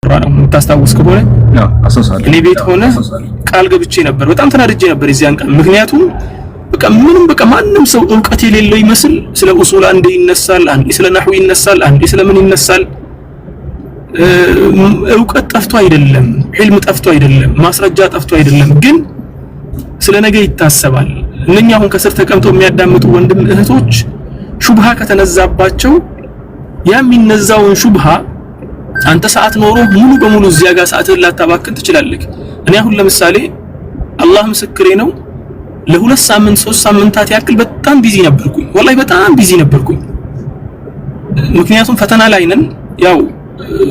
ነው ታስታውስ ከሆነ እኔ ቤት ሆነ ቃል ገብቼ ነበር። በጣም ተናድጄ ነበር እዚያን ቀን። ምክንያቱም በቃ ማንም ሰው ዕውቀት የሌለው ይመስል ስለ ኡሱል አንዴ ይነሳል፣ አንዴ ስለ ነህው ይነሳል፣ አንዴ ስለ ምን ይነሳል። ዕውቀት ጠፍቶ አይደለም፣ ዒልም ጠፍቶ አይደለም፣ ማስረጃ ጠፍቶ አይደለም፣ ግን ስለ ነገ ይታሰባል። እነኛ አሁን ከስር ተቀምጠው የሚያዳምጡ ወንድም እህቶች ሹብሃ ከተነዛባቸው ያ የሚነዛውን ሹብሃ አንተ ሰዓት ኖሮ ሙሉ በሙሉ እዚያ ጋር ሰዓትን ላታባክን ትችላለህ። እኔ አሁን ለምሳሌ አላህ ምስክሬ ነው ለሁለት ሳምንት 3 ሳምንታት ያክል በጣም ቢዚ ነበርኩኝ። ወላሂ በጣም ቢዚ ነበርኩኝ። ምክንያቱም ፈተና ላይ ነን። ያው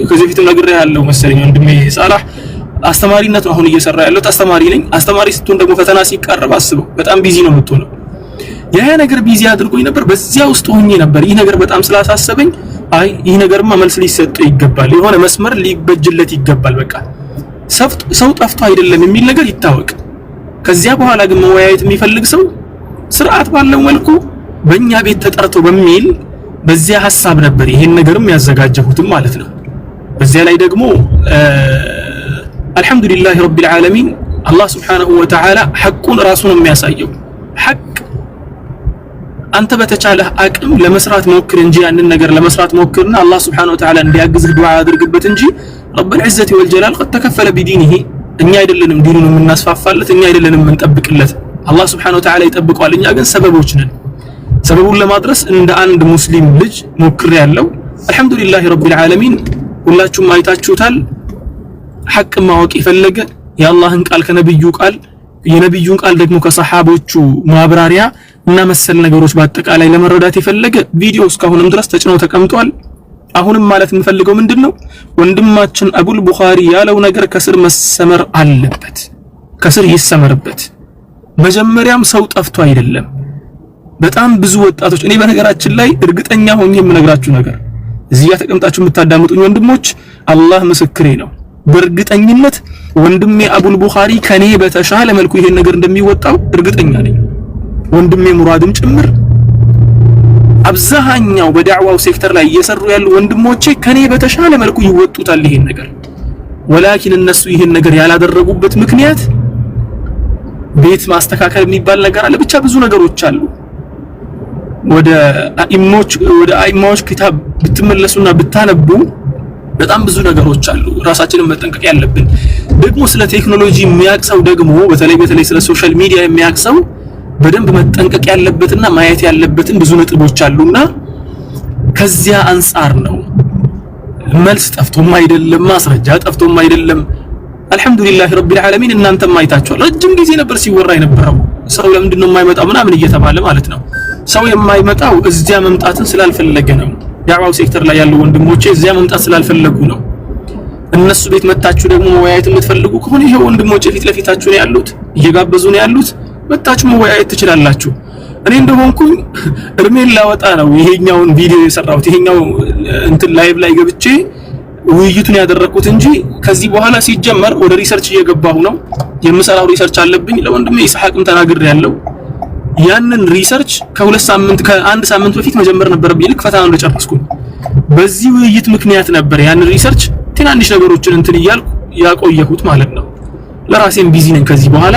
ከዚህ በፊትም ነግሬሃለሁ መሰለኝ ወንድሜ ሳላህ አስተማሪነት ነው አሁን እየሰራ ያለው። አስተማሪ ነኝ። አስተማሪ ስትሆን ደግሞ ፈተና ሲቀርብ አስበው በጣም ቢዚ ነው የምትሆነው። ያ ነገር ቢዚ አድርጎኝ ነበር። በዚያ ውስጥ ሆኜ ነበር ይህ ነገር በጣም ስላሳሰበኝ አይ ይህ ነገርማ መልስ ሊሰጠው ይገባል፣ የሆነ መስመር ሊበጅለት ይገባል። በቃ ሰው ጠፍቶ አይደለም የሚል ነገር ይታወቅ። ከዚያ በኋላ ግን መወያየት የሚፈልግ ሰው ስርዓት ባለው መልኩ በእኛ ቤት ተጠርቶ በሚል በዚያ ሐሳብ ነበር ይሄን ነገርም ያዘጋጀሁትም ማለት ነው። በዚያ ላይ ደግሞ አልহামዱሊላህ ረቢል ዓለሚን አላህ Subhanahu Wa Ta'ala ሐቁን ራሱን የሚያሳየው ሐቅ አንተ በተቻለህ አቅም ለመስራት ሞክር እንጂ ያንን ነገር ለመስራት ሞክርና አላህ Subhanahu Wa Ta'ala እንዲያግዝህ ዱዓ አድርግበት እንጂ ረብል ዒዘቲ ወልጀላል قد ተከፈለ ቢዲኒሂ እኛ አይደለንም ዲኑን የምናስፋፋለት፣ እኛ አይደለንም የምንጠብቅለት፣ አላህ Subhanahu Wa Ta'ala ይጠብቀዋል። እኛ ግን ሰበቦች ነን። ሰበቡን ለማድረስ እንደ አንድ ሙስሊም ልጅ ሞክር ያለው አልহামዱሊላህ ረቢል ዓለሚን ሁላችሁም አይታችሁታል። ሐቅ ማወቅ የፈለገ የአላህን ቃል ከነብዩ ቃል የነብዩን ቃል ደግሞ ከሰሃቦቹ ማብራሪያ እና መሰል ነገሮች በአጠቃላይ ለመረዳት የፈለገ ቪዲዮ እስካሁንም ድረስ ተጭኖ ተቀምጧል። አሁንም ማለት የምፈልገው ምንድነው ወንድማችን አቡል ቡኻሪ ያለው ነገር ከስር መሰመር አለበት፣ ከስር ይሰመርበት። መጀመሪያም ሰው ጠፍቶ አይደለም። በጣም ብዙ ወጣቶች እኔ በነገራችን ላይ እርግጠኛ ሆኜ የምነግራችሁ ነገር እዚህ ጋር ተቀምጣችሁ የምታዳምጡኝ ወንድሞች አላህ ምስክሬ ነው፣ በእርግጠኝነት ወንድሜ አቡል ቡኻሪ ከኔ በተሻለ መልኩ ይሄን ነገር እንደሚወጣው እርግጠኛ ነኝ። ወንድሜ ሙራድም ጭምር አብዛኛው በዳዕዋው ሴክተር ላይ እየሰሩ ያሉ ወንድሞቼ ከኔ በተሻለ መልኩ ይወጡታል ይሄን ነገር። ወላኪን እነሱ ይሄን ነገር ያላደረጉበት ምክንያት ቤት ማስተካከል የሚባል ነገር አለ። ብቻ ብዙ ነገሮች አሉ። ወደ አኢማዎች ኪታብ ብትመለሱና ብታነቡ በጣም ብዙ ነገሮች አሉ። ራሳችንን መጠንቀቅ ያለብን ደግሞ ስለ ቴክኖሎጂ የሚያቅሰው ደግሞ በተለይ ስለ ሶሻል ሚዲያ የሚያቅሰው በደንብ መጠንቀቅ ያለበትና ማየት ያለበትን ብዙ ነጥቦች አሉና ከዚያ አንፃር ነው። መልስ ጠፍቶም አይደለም፣ ማስረጃ ጠፍቶም አይደለም። አልহামዱሊላህ ረቢል ዓለሚን እናንተም አይታችኋል። ረጅም ጊዜ ነበር ሲወራ የነበረው ሰው ለምንድን ነው የማይመጣው ምናምን እየተባለ ማለት ነው። ሰው የማይመጣው እዚያ መምጣትን ስላልፈለገ ነው። ዳዕዋው ሴክተር ላይ ያሉ ወንድሞቼ እዚያ መምጣት ስላልፈለጉ ነው። እነሱ ቤት መጣችሁ ደግሞ መወያየት የምትፈልጉ ከሆነ ይሄ ወንድሞቼ ፊት ለፊታችሁ ነው ያሉት፣ እየጋበዙ ነው ያሉት። መጣችሁ መወያየት ትችላላችሁ። እኔ እንደሆንኩኝ እርሜን ላወጣ ነው ይሄኛውን ቪዲዮ የሰራሁት፣ ይሄኛው እንትን ላይቭ ላይ ገብቼ ውይይቱን ያደረኩት እንጂ ከዚህ በኋላ ሲጀመር ወደ ሪሰርች እየገባሁ ነው። የምሰራው ሪሰርች አለብኝ። ለወንድሜ ኢስሐቅም ተናግሬ ያለው ያንን ሪሰርች ከአንድ ሳምንት በፊት መጀመር ነበረብኝ። ልክ ፈተናውን እንደጨረስኩኝ በዚህ ውይይት ምክንያት ነበር ያንን ሪሰርች ትናንሽ ነገሮችን እንትን እያልኩ ያቆየሁት ማለት ነው። ለራሴም ቢዚ ነኝ ከዚህ በኋላ።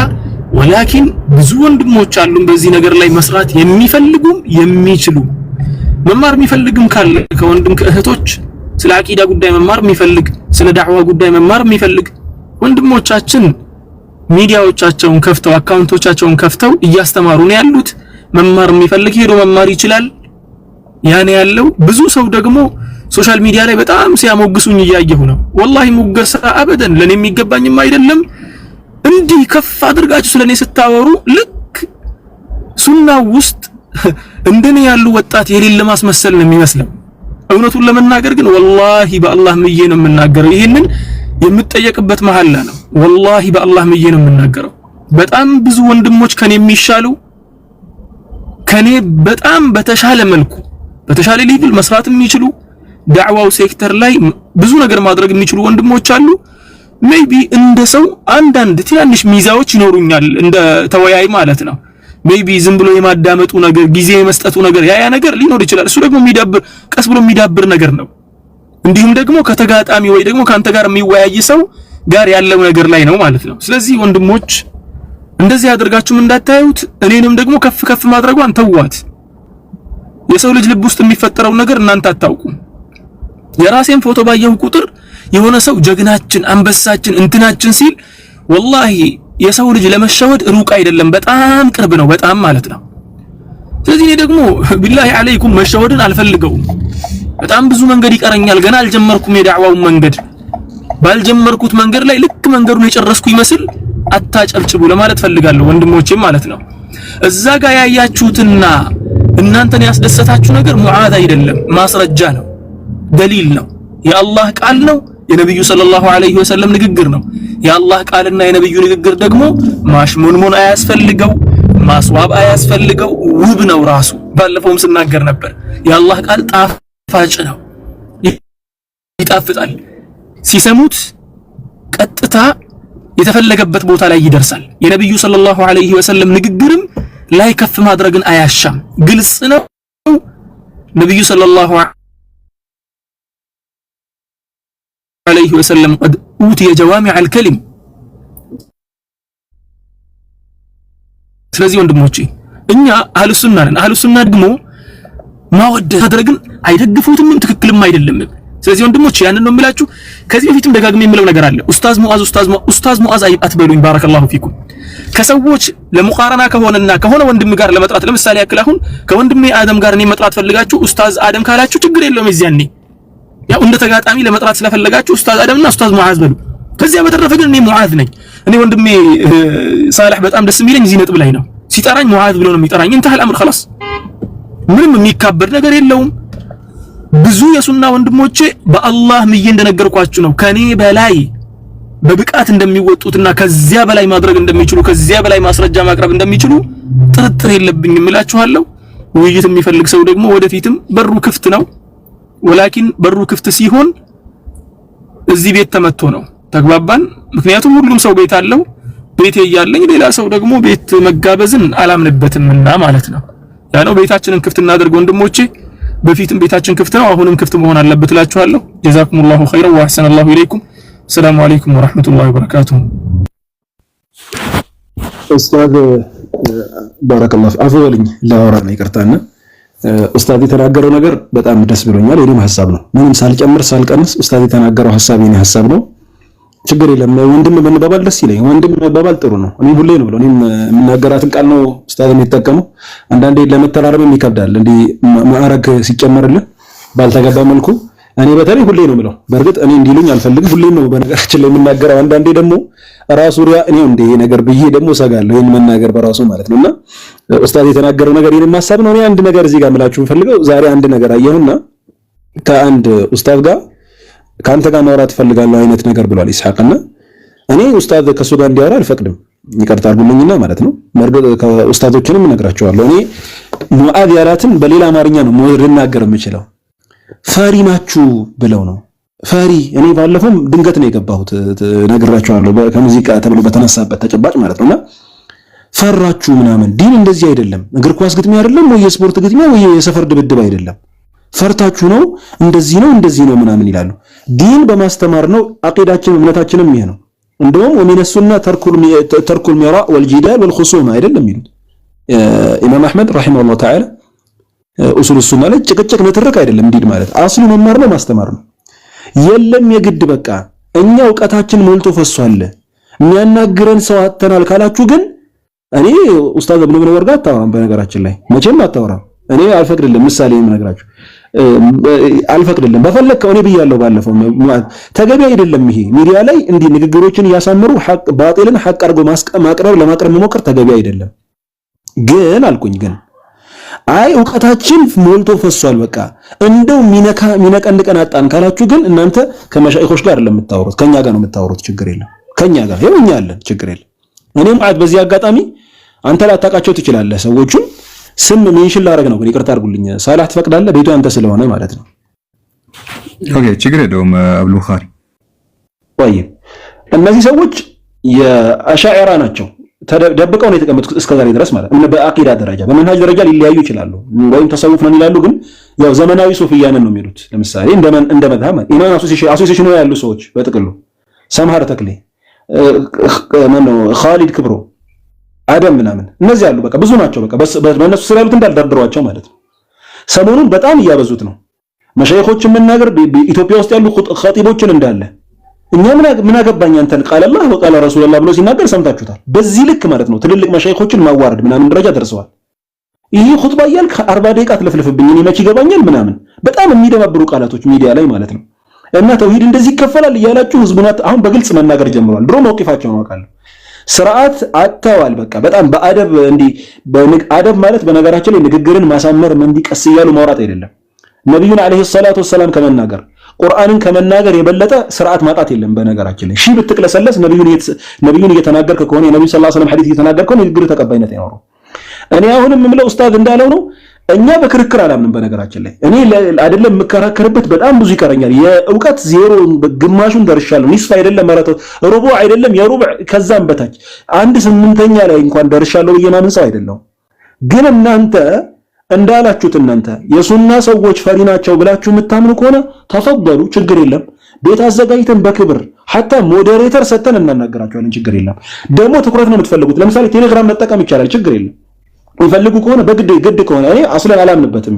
ወላኪን ብዙ ወንድሞች አሉ በዚህ ነገር ላይ መስራት የሚፈልጉም የሚችሉ መማር የሚፈልግም ካለ ከወንድም ከእህቶች ስለ አቂዳ ጉዳይ መማር የሚፈልግ ስለ ዳዕዋ ጉዳይ መማር የሚፈልግ ወንድሞቻችን ሚዲያዎቻቸውን ከፍተው አካውንቶቻቸውን ከፍተው እያስተማሩ ነው ያሉት። መማር የሚፈልግ ሄዶ መማር ይችላል። ያኔ ያለው ብዙ ሰው ደግሞ ሶሻል ሚዲያ ላይ በጣም ሲያሞግሱኝ እያየሁ ነው። ወላሂ ሙገሳ አበደን ለኔ የሚገባኝም አይደለም። እንዲህ ከፍ አድርጋችሁ ስለኔ ስታወሩ ልክ ሱናው ውስጥ እንደኔ ያሉ ወጣት የሌለ ማስመሰል ነው የሚመስለው። እውነቱን ለመናገር ግን ወላሂ በአላህ ምዬ ነው የምናገረው። ይሄንን የምትጠየቅበት መሐላ ነው። ወላሂ በአላህ ምዬ ነው የምናገረው። በጣም ብዙ ወንድሞች ከኔ የሚሻሉ ከኔ በጣም በተሻለ መልኩ በተሻለ ሌቭል መስራት የሚችሉ ዳዕዋው ሴክተር ላይ ብዙ ነገር ማድረግ የሚችሉ ወንድሞች አሉ። ሜይቢ እንደ ሰው አንዳንድ ትናንሽ ሚዛዎች ይኖሩኛል እንደ ተወያይ ማለት ነው። ሜይቢ ዝም ብሎ የማዳመጡ ነገር ጊዜ የመስጠቱ ነገር ያ ነገር ሊኖር ይችላል። እሱ ደግሞ የሚዳብር ቀስ ብሎ የሚዳብር ነገር ነው። እንዲሁም ደግሞ ከተጋጣሚ ወይ ደግሞ ካንተ ጋር የሚወያይ ሰው ጋር ያለው ነገር ላይ ነው ማለት ነው። ስለዚህ ወንድሞች እንደዚህ አድርጋችሁም እንዳታዩት፣ እኔንም ደግሞ ከፍ ማድረጓን ተዋት። የሰው ልጅ ልብ ውስጥ የሚፈጠረው ነገር እናንተ አታውቁም። የራሴን ፎቶ ባየሁ ቁጥር የሆነ ሰው ጀግናችን፣ አንበሳችን፣ እንትናችን ሲል ወላሂ የሰው ልጅ ለመሸወድ ሩቅ አይደለም፣ በጣም ቅርብ ነው፣ በጣም ማለት ነው። ስለዚህ እኔ ደግሞ ቢላሂ አለይኩም መሸወድን አልፈልገውም። በጣም ብዙ መንገድ ይቀረኛል፣ ገና አልጀመርኩም የዳዕዋውን መንገድ። ባልጀመርኩት መንገድ ላይ ልክ መንገዱን የጨረስኩ ይመስል አታጨብጭቡ ለማለት ፈልጋለሁ ወንድሞቼም ማለት ነው። እዛ ጋር ያያችሁትና እናንተን ያስደሰታችሁ ነገር ሙዓዝ አይደለም፣ ማስረጃ ነው፣ ደሊል ነው፣ የአላህ ቃል ነው፣ የነብዩ ሰለላሁ ዐለይሂ ወሰለም ንግግር ነው። የአላህ ቃልና የነብዩ ንግግር ደግሞ ማሽሞንሞን አያስፈልገው፣ ማስዋብ አያስፈልገው፣ ውብ ነው ራሱ። ባለፈውም ስናገር ነበር የአላህ ቃል ጣፋጭ ነው፣ ይጣፍጣል። ሲሰሙት ቀጥታ የተፈለገበት ቦታ ላይ ይደርሳል። የነብዩ ሰለላሁ ዐለይሂ ወሰለም ንግግርም ላይ ከፍ ማድረግን አያሻም፣ ግልጽ ነው። ነብዩ ሰለላሁ ዐለይሂ ወሰለም قد اوتي جوامع الكلم። ስለዚህ ወንድሞቼ እኛ አህሉ ሱና ነን። አህሉ ሱና ደግሞ ማወደድ ማድረግን አይደግፉትም፣ ትክክልም አይደለም። ስለዚህ ወንድሞቼ ያንን ነው የምላችሁ። ከዚህ በፊትም ደጋግሜ የምለው ነገር አለ። ኡስታዝ ሙአዝ አትበሉኝ፣ ባረከላሁ ፊኩም። ከሰዎች ለሙቃረና ከሆነ ወንድም ጋር ለመጥራት ለምሳሌ ያክል አሁን ከወንድሜ አደም ጋር እኔ መጥራት ፈልጋችሁ ኡስታዝ አደም ካላችሁ ችግር የለውም። እዚያኔ ያው እንደ ተጋጣሚ ለመጥራት ስለፈለጋችሁ ኡስታዝ አደምና ኡስታዝ ሙአዝ በሉ። ከዚያ በተረፈ ግን እኔ ሙአዝ ነኝ። እኔ ወንድሜ ሳላህ በጣም ደስ የሚለኝ እዚህ ነጥብ ላይ ነው። ሲጠራኝ ሙአዝ ብሎ ነው የሚጠራኝ። እንተህ አልአምር خلاص፣ ምንም የሚካበድ ነገር የለውም። ብዙ የሱና ወንድሞቼ በአላህ ምዬ እንደነገርኳችሁ ነው ከኔ በላይ በብቃት እንደሚወጡትና ከዚያ በላይ ማድረግ እንደሚችሉ ከዚያ በላይ ማስረጃ ማቅረብ እንደሚችሉ ጥርጥር የለብኝም እላችኋለሁ። ውይይት የሚፈልግ ሰው ደግሞ ወደፊትም በሩ ክፍት ነው። ወላኪን በሩ ክፍት ሲሆን እዚህ ቤት ተመቶ ነው። ተግባባን? ምክንያቱም ሁሉም ሰው ቤት አለው። ቤቴ እያለኝ ሌላ ሰው ደግሞ ቤት መጋበዝን አላምንበትምና ማለት ነው። ያ ነው ቤታችንን ክፍት እናድርግ ወንድሞቼ። በፊትም ቤታችን ክፍት ነው፣ አሁንም ክፍት መሆን አለበት እላችኋለሁ። ጀዛኩሙላሁ ኸይረን ወአህሰነላሁ ኢለይኩም። ሰላም አለይኩም ወራህመቱላሂ ወበረካቱሁ። ኡስታዝ ባረከላሁ አፉ በልኝ ላወራ ነው ይቅርታና ኡስታዝ የተናገረው ነገር በጣም ደስ ብሎኛል። የኔም ሐሳብ ነው፣ ምንም ሳልጨምር ሳልቀንስ ኡስታዝ የተናገረው ሐሳብ የኔ ሐሳብ ነው። ችግር የለም። ወንድም መባባል ደስ ይለኝ። ወንድም መባባል ጥሩ ነው። እኔ ሁሌ ነው ብለው እኔም የምናገራትን ቃል ነው ኡስታዝ የሚጠቀመው። አንዳንዴ ለመተራረብም ይከብዳል እንዲህ ማዕረግ ሲጨመርልን ባልተገባ መልኩ። እኔ በተለይ ሁሌ ነው ብለው፣ በእርግጥ እኔ እንዲሉኝ አልፈልግም። ሁሌ ነው በነገራችን ላይ የምናገረው። አንዳንዴ ደግሞ ራሱ ሪያ እኔው እንደ ይሄ ነገር ብዬ ደግሞ ሰጋለሁ፣ ይሄን መናገር በራሱ ማለት ነውና ኡስታዝ የተናገረው ነገር የኔም ሐሳብ ነው። እኔ አንድ ነገር እዚህ ጋር ምላችሁ ፈልገው ዛሬ አንድ ነገር አየሁና ከአንድ ኡስታዝ ጋር ካንተ ጋር ማውራት ፈልጋለሁ አይነት ነገር ብሏል ኢስሐቅና እኔ ኡስታዝ ከሱ ጋር እንዲያወራ አልፈቅድም። ይቅርታ አድርጉልኝና ማለት ነው። መርገጥ ከኡስታዞችንም እነግራቸዋለሁ። እኔ ሙአዝ ያላትን በሌላ አማርኛ ነው ልናገር የምችለው። ፈሪ ናችሁ ብለው ነው። ፈሪ እኔ ባለፈውም ድንገት ነው የገባሁት ነግራቸዋለሁ፣ ከሙዚቃ ተብሎ በተነሳበት ተጨባጭ ማለት ነውና ፈራችሁ ምናምን። ዲን እንደዚህ አይደለም። እግር ኳስ ግጥሚያ አይደለም ወይ የስፖርት ግጥሚያ ወይ የሰፈር ድብድብ አይደለም። ፈርታችሁ ነው እንደዚህ ነው ምናምን ይላሉ። ዲን በማስተማር ነው። አቂዳችን እምነታችንም ይሄ ነው። እንደውም ወሚነሱና ተርኩል ሚራ ወልጂዳል ወልኹሱም አይደለም ይሉት ኢማም አህመድ ረሂመሁላህ ተዓላ ኡሱል ሱና ላይ ጭቅጭቅ ንትርክ አይደለም። ዲን ማለት አስሉ መማር ነው፣ ማስተማር ነው። የለም የግድ በቃ እኛ ዕውቀታችን ሞልቶ ፈሷል የሚያናግረን ሰው አተናል ካላችሁ ግን እኔ ኡስታዝ ኢብኑ ወርጋ አታወራም። በነገራችን ላይ መቼም አታወራም። እኔ አልፈቅድልም። ምሳሌ የምነግራችሁ አልፈቅድልም። በፈለከው እኔ ብያለሁ ባለፈው ተገቢ አይደለም። ይሄ ሚዲያ ላይ እንዲህ ንግግሮችን እያሳመሩ ሐቅ ባጢልን ሐቅ አድርጎ ለማቅረብ መሞከር ተገቢ አይደለም። ግን አልኩኝ ግን አይ ዕውቀታችን ሞልቶ ፈሷል በቃ እንደው ሚነቀንቀን አጣን ካላችሁ ግን እናንተ ከመሻይኾች ጋር አይደለም የምታወሩት፣ ከኛ ጋር ነው የምታወሩት። ችግር የለም ከኛ ጋር ይኸው እኛ አለን፣ ችግር የለም። እኔም በዚህ አጋጣሚ አንተ ላታውቃቸው ትችላለህ ሰዎቹን ስም ሜንሽን ላደርግ ነው። ግን ይቅርታ አድርጉልኝ። ሳላህ ትፈቅዳለህ? ቤቱ አንተ ስለሆነ ማለት ነው። ኦኬ ችግር የለውም። አብዱ ኻሪ ወይ እነዚህ ሰዎች የአሻዒራ ናቸው። ደብቀው ነው የተቀመጡት እስከዛሬ ድረስ ማለት ነው። በአቂዳ ደረጃ በመንሃጅ ደረጃ ሊለያዩ ይችላሉ ወይም ተሰውፍ ነው ይላሉ፣ ግን ያው ዘመናዊ ሱፊያንን ነው የሚሉት። ለምሳሌ እንደ መዝሀብ ኢማን አሶሲዬሽን ያሉ ሰዎች በጥቅሉ ሰምሃር ተክሌ ማነው ኻሊድ ክብሮ አደም ምናምን እነዚህ ያሉ በቃ ብዙ ናቸው። በቃ በእነሱ ስር ያሉት እንዳልደርድሯቸው ማለት ነው። ሰሞኑን በጣም እያበዙት ነው። መሻይኾችን መናገር ኢትዮጵያ ውስጥ ያሉ ኸጢቦችን እንዳለ እኛ ምን አገባኝ አንተን ቃል አላህ ወቃለ ረሱላህ ብሎ ሲናገር ሰምታችሁታል። በዚህ ልክ ማለት ነው ትልልቅ መሻይኾችን ማዋረድ ምናምን ደረጃ ደርሰዋል። ይሄ ኹጥባ እያልክ 40 ደቂቃ ትለፍልፍብኝ እኔ መች ይገባኛል ምናምን በጣም የሚደባብሩ ቃላቶች ሚዲያ ላይ ማለት ነው። እና ተውሂድ እንደዚህ ይከፈላል እያላችሁ ህዝቡን አሁን በግልጽ መናገር ጀምሯል። ድሮ መውቂፋቸውን አውቃለሁ። ስርዓት አጥተዋል። በቃ በጣም በአደብ አደብ ማለት በነገራችን ላይ ንግግርን ማሳመር እንዲቀስ እያሉ ማውራት አይደለም። ነብዩን አለይሂ ሰላቱ ወሰላም ከመናገር ቁርአንን ከመናገር የበለጠ ስርዓት ማጣት የለም። በነገራችን ላይ ሺህ ብትቅለሰለስ ነብዩን እየተናገርክ ከሆነ የነብዩ ሰለላሁ ዐለይሂ ወሰለም ሐዲስ እየተናገርክ ከሆነ ንግግር ተቀባይነት አይኖረው። እኔ አሁንም የምለው ኡስታዝ እንዳለው ነው። እኛ በክርክር አላምንም። በነገራችን ላይ እኔ አይደለም የምከራከርበት በጣም ብዙ ይቀረኛል። የእውቀት ዜሮ ግማሹን ደርሻለሁ። ኒስፍ አይደለም ማለት ሩቡ አይደለም የሩብ ከዛም በታች 1/8 ላይ እንኳን ደርሻለሁ የማምን ሰው አይደለም። ግን እናንተ እንዳላችሁት እናንተ የሱና ሰዎች ፈሪ ናቸው ብላችሁ የምታምኑ ከሆነ ተፈضሉ ችግር የለም። ቤት አዘጋጅተን በክብር ሐታ ሞዴሬተር ሰተን እናናገራቸዋለን። ችግር የለም። ደግሞ ትኩረት ነው የምትፈልጉት። ለምሳሌ ቴሌግራም መጠቀም ይቻላል። ችግር የለም። ይፈልጉ ከሆነ ግድ ከሆነ እኔ አስለን አላምንበትም።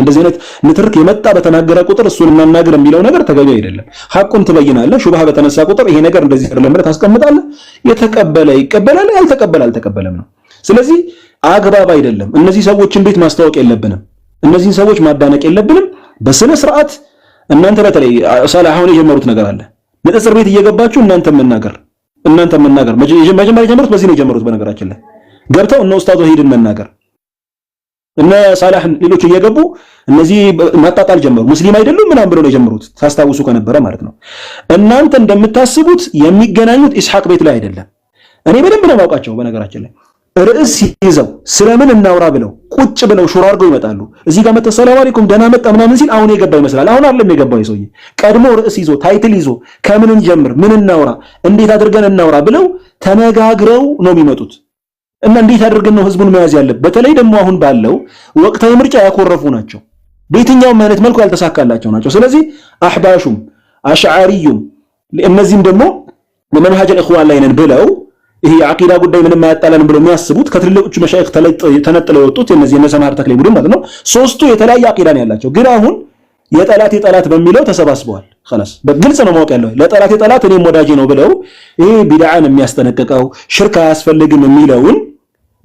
እንደዚህ አይነት ንትርክ የመጣ በተናገረ ቁጥር እሱን እናናገር የሚለው ነገር ተገቢ አይደለም። ሐቁን ትበይናለህ። ሹብሃ በተነሳ ቁጥር ይሄ ነገር እንደዚህ አይደለም ብለህ ታስቀምጣለህ። የተቀበለ ይቀበላል፣ ያልተቀበለ አልተቀበለም ነው። ስለዚህ አግባብ አይደለም። እነዚህ ሰዎችን ቤት ማስተዋወቅ የለብንም። እነዚህን ሰዎች ማዳነቅ የለብንም። በስነ ስርዓት እናንተ በተለይ ሳላ አሁን የጀመሩት ነገር አለ። ንጽጽር ቤት እየገባችሁ እናንተ መናገር መጀመሪያ የጀመሩት በዚህ ነው የጀመሩት። በነገራችን ላይ ገብተው እነ ኡስታዝ ወሂድን መናገር እነ ሳላህን ሌሎች እየገቡ እነዚህ ማጣጣል ጀመሩ። ሙስሊም አይደሉም ምናምን ብለው ነው የጀመሩት። ታስታውሱ ከነበረ ማለት ነው። እናንተ እንደምታስቡት የሚገናኙት ኢስሐቅ ቤት ላይ አይደለም። እኔ በደንብ ነው የማውቃቸው። በነገራችን ላይ ርዕስ ይዘው ስለምን እናውራ ብለው ቁጭ ብለው ሹራ አድርገው ይመጣሉ። እዚህ ጋር መጣ ሰላም አለይኩም ደህና መጣ ምናምን ሲል አሁን የገባ ይመስላል። አሁን አይደለም የገባው ይሰውዬ። ቀድሞ ርዕስ ይዞ ታይትል ይዞ ከምን እንጀምር፣ ምን እናውራ፣ እንዴት አድርገን እናውራ ብለው ተነጋግረው ነው የሚመጡት። እና እንዴት አድርገን ነው ህዝቡን መያዝ ያለበት? በተለይ ደግሞ አሁን ባለው ወቅታዊ ምርጫ ያኮረፉ ናቸው። በየትኛውም አይነት መልኩ ያልተሳካላቸው ናቸው። ስለዚህ አህባሹም አሽዓሪዩም እነዚህም ደግሞ በመንሃጅ الإخوان ላይ ነን ብለው ይሄ የአቂዳ ጉዳይ ምንም አያጣላንም ብለው የሚያስቡት ከትልልቆቹ መሻይኽ ተነጥለው የወጡት እነዚህ እነ ሰምሃር ተክሌ ቡድን ማለት ነው። ሶስቱ የተለያየ አቂዳ ነው ያላቸው። ግን አሁን የጠላት በሚለው ተሰባስበዋል። خلاص በግልጽ ነው ማወቅ ያለው። ለጠላት እኔም ወዳጄ ነው ብለው ይሄ ቢድዓን የሚያስጠነቅቀው ሽርክ አያስፈልግም የሚለውን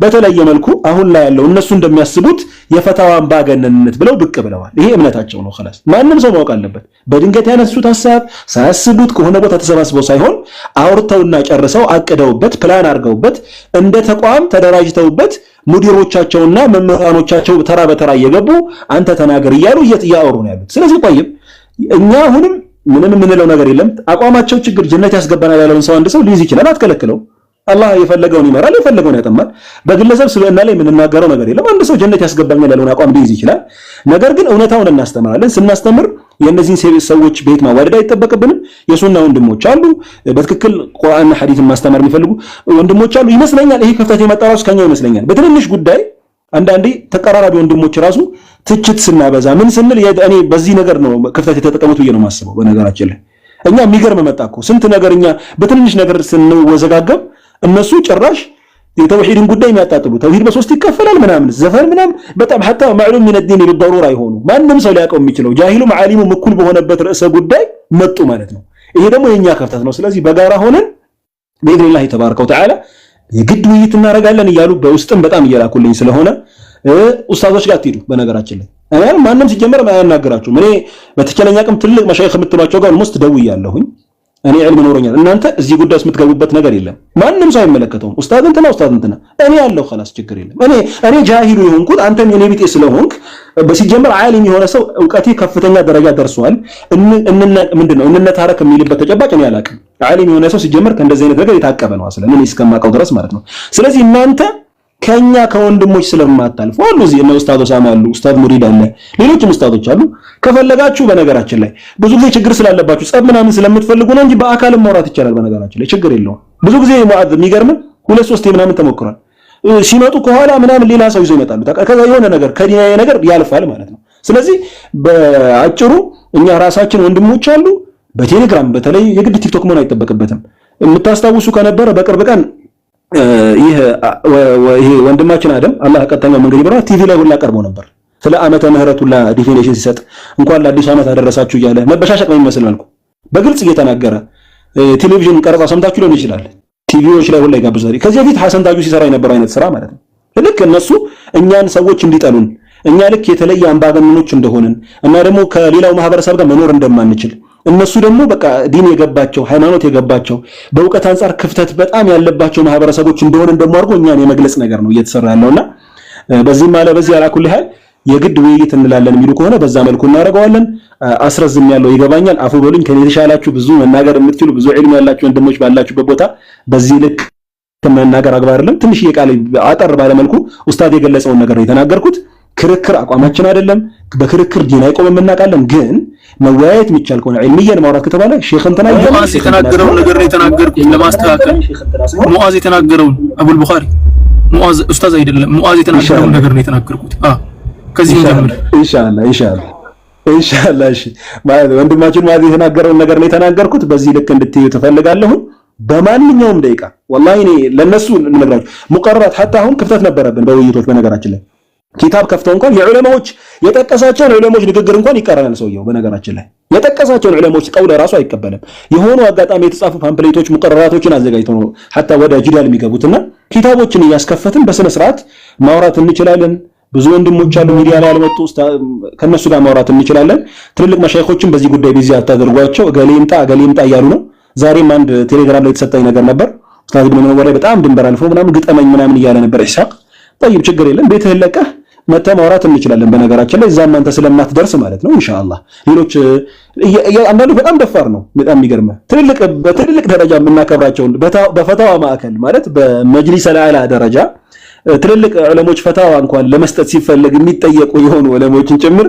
በተለየ መልኩ አሁን ላይ ያለው እነሱ እንደሚያስቡት የፈታዋ አምባገነንነት ብለው ብቅ ብለዋል። ይሄ እምነታቸው ነው። خلاص ማንም ሰው ማወቅ አለበት። በድንገት ያነሱት ሐሳብ ሳያስቡት ከሆነ ቦታ ተሰባስበው ሳይሆን አውርተውና ጨርሰው አቅደውበት ፕላን አድርገውበት እንደ ተቋም ተደራጅተውበት ሙዲሮቻቸውና መምህራኖቻቸው ተራ በተራ እየገቡ አንተ ተናገር እያሉ እያወሩ ነው ያሉት። ስለዚህ ቆይም እኛ አሁንም ምንም የምንለው ነገር የለም። አቋማቸው ችግር ጀነት ያስገባናል ያለውን ሰው አንድ ሰው ሊይዝ ይችላል። አትከለክለው። አላህ የፈለገውን ይመራል፣ የፈለገውን ያጠማል። በግለሰብ ስለና ላይ የምንናገረው ነገር የለም። አንድ ሰው ጀነት ያስገባኛል ያለውን አቋም ሊይዝ ይችላል። ነገር ግን እውነታውን እናስተምራለን። ስናስተምር የእነዚህን ሰዎች ቤት ማዋደድ አይጠበቅብንም። የሱና ወንድሞች አሉ፣ በትክክል ቁርአንና ሐዲስን ማስተማር የሚፈልጉ ወንድሞች አሉ። ይመስለኛል ይሄ ክፍተት የመጣው ራሱ ከኛው ይመስለኛል። በትንንሽ ጉዳይ አንዳንዴ ተቀራራቢ ወንድሞች ራሱ ትችት ስናበዛ ምን ስንል እኔ በዚህ ነገር ነው ክፍተት የተጠቀሙት ብዬ ነው የማስበው። በነገራችን ላይ እኛ የሚገርም መጣ እኮ ስንት ነገር እኛ በትንንሽ ነገር ስንወዘጋገብ እነሱ ጭራሽ የተውሂድን ጉዳይ የሚያጣጥሉ ተውሂድ በሶስት ይከፈላል ምናምን ዘፈን ምናምን በጣም حتى معلوم من الدين بالضروره አይሆኑ ማንም ሰው ሊያውቀው የሚችለው ጃሂሉም ዓሊሙም እኩል በሆነበት ርዕሰ ጉዳይ መጡ ማለት ነው። ይሄ ደግሞ የኛ ክፍተት ነው። ስለዚህ በጋራ ሆነን በኢድኒላህ ተባረከ ወተዓላ የግድ ውይይት እናደርጋለን እያሉ በውስጥም በጣም እየላኩልኝ ስለሆነ ኡስታዞች ጋር ትሄዱ። በነገራችን ላይ እኔ ማንም ሲጀመር ማያናገራችሁ እኔ በተከለኛ አቅም ትልቅ መሻይኽ የምትሏቸው ጋር ሞስት ደውያለሁኝ። እኔ ዕልም ኖሮኛል። እናንተ እዚህ ጉዳይ ውስጥ የምትገቡበት ነገር የለም። ማንም ሰው አይመለከተውም። ኡስታዝ እንትና እኔ ያለው خلاص ችግር የለም። እኔ ጃሂሉ የሆንኩት አንተም የኔ ቢጤ ስለሆንክ በሲጀመር ዓሊም የሆነ ሰው ዕውቀቴ ከፍተኛ ደረጃ ደርሷል ምንድነው እንነታረክ የሚልበት ተጨባጭ እኔ አላውቅም። ዓሊም የሆነ ሰው ሲጀመር ከእንደዚህ አይነት ነገር የታቀበ ነው አስለን እኔ እስከማውቀው ድረስ ማለት ነው። ስለዚህ እናንተ ከኛ ከወንድሞች ስለማታልፉ አሉ እዚህ እነ ኡስታዝ ኦሳማ አሉ፣ ኡስታዝ ሙሪድ አለ፣ ሌሎችም ኡስታዞች አሉ። ከፈለጋችሁ በነገራችን ላይ ብዙ ጊዜ ችግር ስላለባችሁ ጸብ ምናምን ስለምትፈልጉ ነው እንጂ በአካልም ማውራት ይቻላል። በነገራችን ላይ ችግር የለውም። ብዙ ጊዜ ሙአዝ የሚገርም 2-3 ምናምን ተሞክሯል። ሲመጡ ከኋላ ምናምን ሌላ ሰው ይዞ ይመጣሉ። ከዛ የሆነ ነገር ከዲናዬ ነገር ያልፋል ማለት ነው። ስለዚህ በአጭሩ እኛ ራሳችን ወንድሞች አሉ በቴሌግራም በተለይ የግድ ቲክቶክ መሆን አይጠበቅበትም። የምታስታውሱ ከነበረ በቅርብ ቀን ይሄ ወንድማችን አደም አላህ ቀጣኛው መንገድ ይብራ ቲቪ ላይ ሁላ ቀርቦ ነበር። ስለ ዓመተ ምህረቱ ዲፊኒሽን ሲሰጥ እንኳን ለአዲሱ ዓመት አደረሳችሁ እያለ መበሻሸቅ በሚመስል መልኩ በግልጽ እየተናገረ ቴሌቪዥን ቀረጻ ሰምታችሁ ሊሆን ይችላል። ቲቪዎች ላይ ሁላ ይጋብዛል። ከዚህ በፊት ሐሰን ታጁ ሲሰራ የነበረው አይነት ስራ ማለት ነው። ልክ እነሱ እኛን ሰዎች እንዲጠሉን እኛ ልክ የተለየ አምባገነኖች እንደሆንን እና ደግሞ ከሌላው ማህበረሰብ ጋር መኖር እንደማንችል እነሱ ደግሞ በቃ ዲን የገባቸው ሃይማኖት የገባቸው በእውቀት አንፃር ክፍተት በጣም ያለባቸው ማህበረሰቦች እንደሆነ እንደማርጎ እኛን የመግለጽ ነገር ነው እየተሰራ ያለውና በዚህም አለ በዚህ አላኩል ሀል የግድ ውይይት እንላለን የሚሉ ከሆነ በዛ መልኩ እናደርገዋለን። አስረዝም ያለው ይገባኛል። አፉ በሉኝ። ከኔ የተሻላችሁ ብዙ መናገር የምትችሉ ብዙ ዒልም ያላችሁ ወንድሞች ባላችሁበት ቦታ በዚህ ልክ ከመናገር አግባብ አይደለም። ትንሽ የቃል አጠር ባለ መልኩ ኡስታዝ የገለጸውን ነገር ነው የተናገርኩት። ክርክር አቋማችን አይደለም። በክርክር ዲን አይቆምም እናውቃለን። ግን መወያየት የሚቻል ከሆነ ዒልሚያን ማውራት ከተባለ ሼክ እንትና ሙአዝ የተናገረውን ነገር ነው የተናገርኩት ለማስተካከል። ሙአዝ የተናገረውን አቡል ቡኻሪ ሙአዝ ኡስታዝ አይደለም። ሙአዝ የተናገረውን ነገር ነው የተናገርኩት። ከዚህ እንጀምር ኢንሻአላህ። እሺ ማለት ወንድማችን ሙአዝ የተናገረውን ነገር ነው የተናገርኩት። በዚህ ልክ እንድትዩ ተፈልጋለሁ። በማንኛውም ደቂቃ ወላሂ እኔ ለነሱ እንነግራችሁ ሙቀረራት ሐታ አሁን ክፍተት ነበረብን በውይይቶች በነገራችን ላይ ኪታብ ከፍተው እንኳን የዑለማዎች የጠቀሳቸውን ዑለማዎች ንግግር እንኳን ይቀራናል ሰውየው። በነገራችን ላይ የጠቀሳቸውን ዑለማዎች ቀውለ ራሱ አይቀበልም። የሆኑ አጋጣሚ የተጻፉ ፓምፕሌቶች ሙቀረራቶችን አዘጋጅተው ነው ሐታ ወደ ጂዳል የሚገቡትና ኪታቦችን እያስከፈትን በስነ ስርዓት ማውራት እንችላለን። ብዙ ወንድሞች አሉ ሚዲያ ላይ ያልመጡ ከነሱ ጋር ማውራት እንችላለን። ትልልቅ መሻይኾችን በዚህ ጉዳይ ቢዚ አታደርጓቸው። እገሌ ይምጣ እያሉ ነው። ዛሬም አንድ ቴሌግራም ላይ የተሰጠኝ ነገር ነበር። ኡስታዝ ኢብኑ መንወር ላይ በጣም ድንበር አልፎ ምናምን ግጠመኝ ምናምን እያለ ነበር ኢሳቅ። ጠይብ ችግር የለም ቤትህን ለቀህ መተህ ማውራት እንችላለን። በነገራችን ላይ እዛም አንተ ስለማትደርስ ማለት ነው ኢንሻአላህ። ሌሎች አንዳንዱ በጣም ደፋር ነው። በጣም የሚገርምህ በትልልቅ ደረጃ የምናከብራቸውን በፈታዋ ማዕከል ማለት በመጅሊስ አልአላ ደረጃ ትልልቅ ዑለሞች ፈታዋ እንኳን ለመስጠት ሲፈልግ የሚጠየቁ የሆኑ ዑለሞችን ጭምር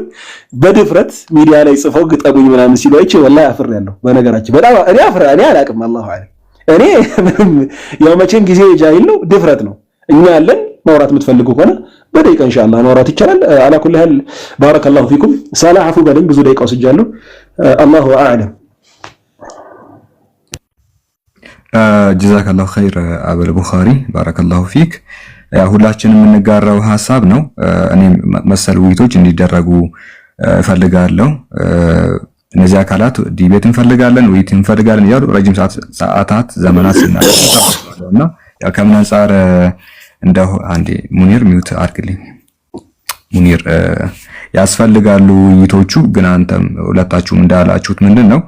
በድፍረት ሚዲያ ላይ ጽፈው ግጠሙኝ ምናምን ሲሉ አይቼ ወላሂ አፍሬያለሁ። በነገራችን በጣም እኔ አላቅም አላሁ አለም። እኔ ያው መቼም ጊዜ ጃሂል ነው ድፍረት ነው። እኛ ያለን ማውራት የምትፈልጉ ከሆነ በደቂቃ ኢንሻአላህ ማውራት ይቻላል። አላ ኩሊ ሀል ባረከላሁ ፊኩም። ሰላህ አፉ በለኝ ብዙ ደቂቃ ወስጃለሁ። አላሁ አዕለም። ጀዛከላሁ ኸይር አቡል ቡኻሪ ባረከላሁ ፊክ። ሁላችንም የምንጋራው ሐሳብ ነው። እኔ መሰል ውይይቶች እንዲደረጉ እፈልጋለሁ። እነዚህ አካላት ዲቤት እንፈልጋለን፣ ውይይት እንፈልጋለን እያሉ ረጅም ሰዓታት ዘመናት ሲናገሩና ያው ከምን አንፃር እንደው አንዴ ሙኒር ሚውት አድርግልኝ። ሙኒር ያስፈልጋሉ ውይይቶቹ። ግን አንተም ሁለታችሁም እንዳላችሁት ምንድነው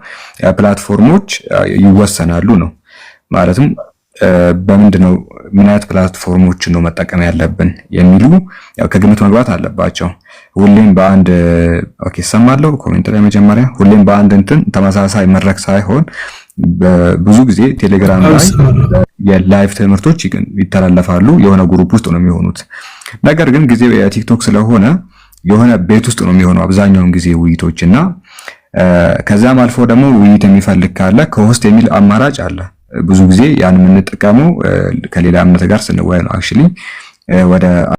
ፕላትፎርሞች ይወሰናሉ ነው ማለትም በምንድነው ምን አይነት ፕላትፎርሞችን ነው መጠቀም ያለብን የሚሉ ያው ከግምት መግባት አለባቸው። ሁሌም በአንድ ኦኬ ሰማለሁ ኮሜንት ላይ መጀመሪያ ሁሌም በአንድ እንትን ተመሳሳይ መድረክ ሳይሆን ብዙ ጊዜ ቴሌግራም ላይ የላይቭ ትምህርቶች ይተላለፋሉ። የሆነ ግሩፕ ውስጥ ነው የሚሆኑት። ነገር ግን ጊዜው የቲክቶክ ስለሆነ የሆነ ቤት ውስጥ ነው የሚሆነው አብዛኛውን ጊዜ ውይይቶችና ከዛም አልፎ ደግሞ ውይይት የሚፈልግ ካለ ከሆስት የሚል አማራጭ አለ። ብዙ ጊዜ ያን የምንጠቀመው ከሌላ እምነት ጋር ስንወያይ ነው። አክቹሊ ወደ